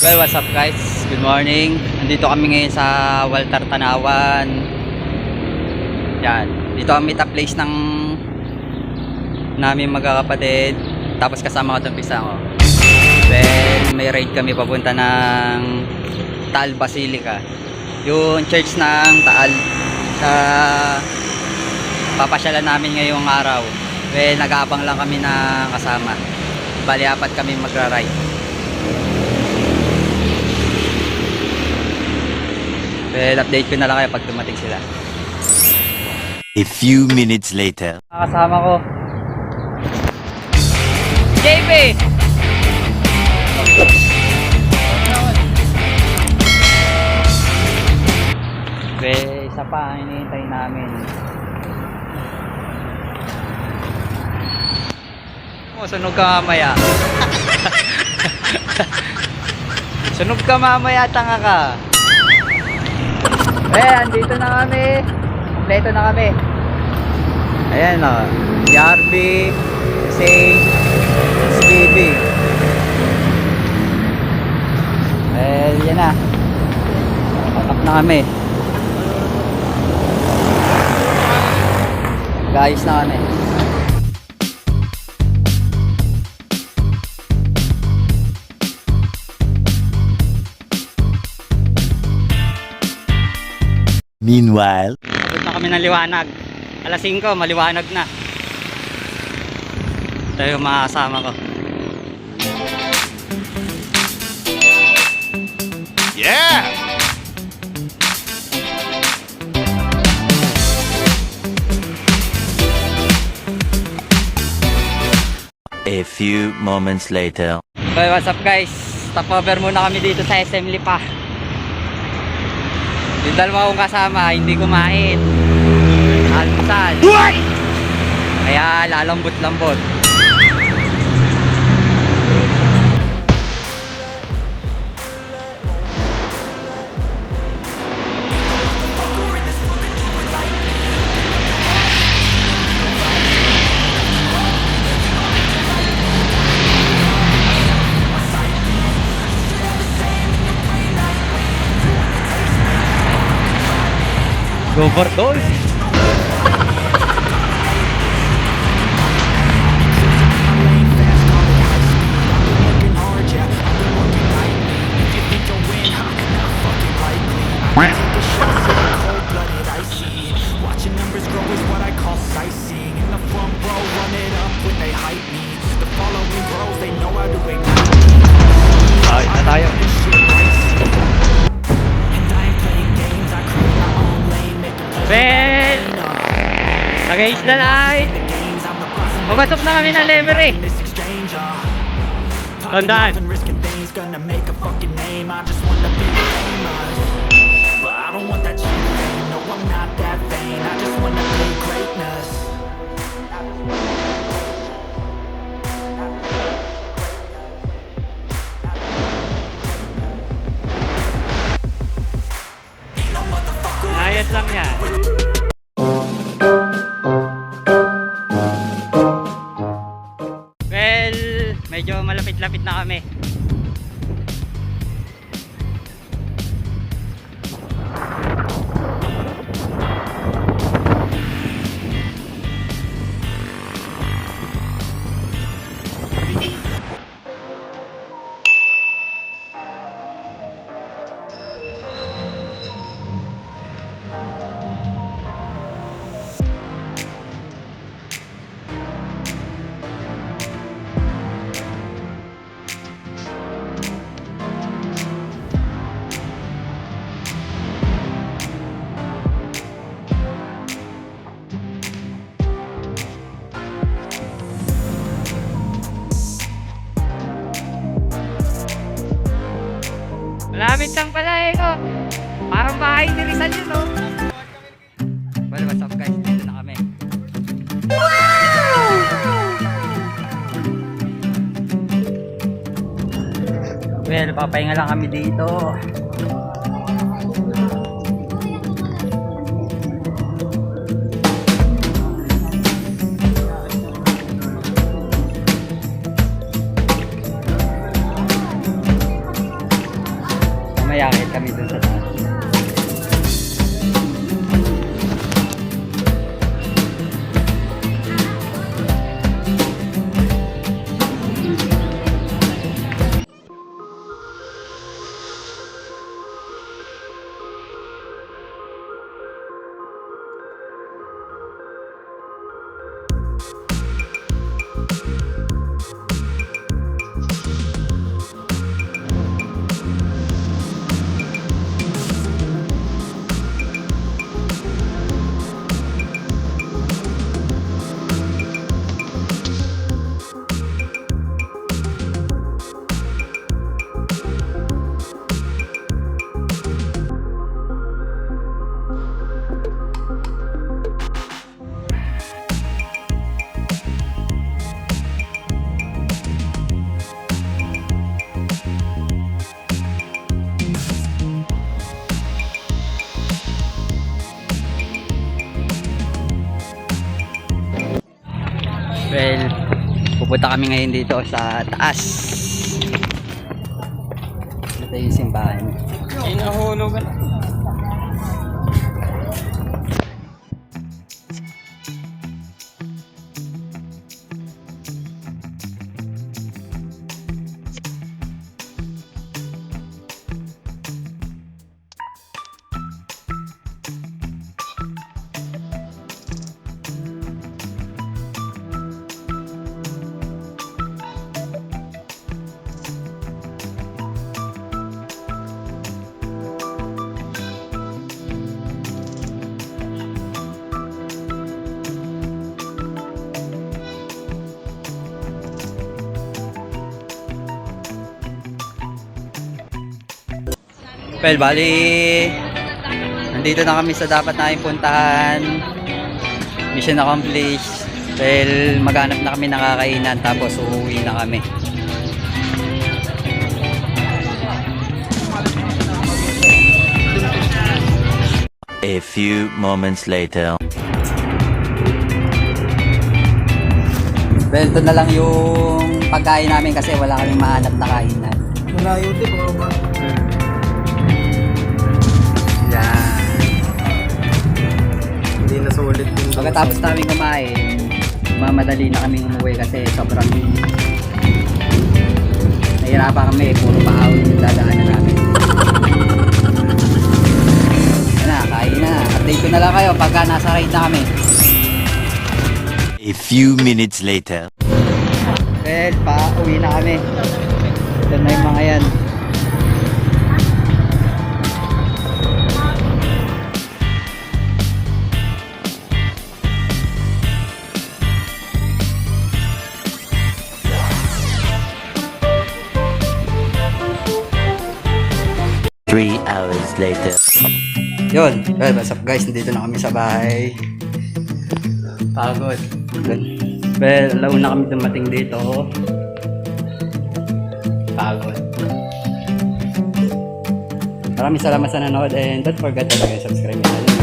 Well, what's up guys? Good morning. Nandito kami ngayon sa Walter Tanawan. Yan. Dito ang meet up place ng namin magkakapatid. Tapos kasama ko itong pisa ko. Then may ride kami papunta ng Taal Basilica. Yung church ng Taal. Sa papasyalan namin ngayong araw. Well, nag-aabang lang kami na kasama. Bali, apat kami magra-ride. Well, update ko na lang kayo pag dumating sila. A few minutes later. Kasama ko JP! Well, isa pa ang hinihintay namin. Sunog ka mamaya. Sunog ka mamaya, tanga ka. Andito na kami. Kompleto na kami. Ayan o. Yarby, Saint, Stevie. Yan na. Patak na kami. Guys na kami. Meanwhile, Abot na kami ng liwanag. Alas 5, maliwanag na. Ito yung mga kasama ko. yeah! A few moments later. Okay, what's up guys? Stopover muna kami dito sa SM Lipa. Yung dalawa kong kasama, hindi kumain. Almusal. Kaya lalambot-lambot. Go for those. Watching numbers grow is what I call sightseeing. In the front row, run it up when they hype me. The following grows, they know how to ignite me. Ay, na tayo. And I ain't playing games, I create my own lane, make it Well, nag-ace na night. the games, I'm the boss. Pumasok na kami ng Lemery. This exchange, Tandaan. and risking things, gonna make a fucking name. I just wanna be famous, but I don't want that cheap fame. No, I'm not that vain. I just wanna be greatness. Ayos lang yan. Well, medyo malapit-lapit na kami. Malapit lang pala eh, no? Parang bahay ni Rizal yun, no? Well, what's up guys? Dito na kami. Well, papahinga lang kami dito. Well, pupunta kami ngayon dito sa taas. Ito yung simbahan. Ay, nahulog ka na. Well, bali, nandito na kami sa dapat namin puntahan. Mission accomplished. Well, maghanap na kami ng kakainan tapos uuwi na kami. A few moments later. Well, ito na lang yung pagkain namin kasi wala kaming mahanap na kainan. Malayo din, baka Yan. hindi na sulit yung Pagkatapos namin kumain, mamadali na kami umuwi kasi sobrang nahirapan kami, puro paawin yung dadaanan namin. Yan na, kain na. Update ko na lang kayo pagka nasa ride na kami. A few minutes later. Well, pauwi na kami. Ito na yung mga yan. Three hours later. Yun. Well, what's up guys? Nandito na kami sa bahay. Pagod. Well, launa kami dumating dito. Pagod. Maraming salamat sa nanood and don't forget to like and subscribe.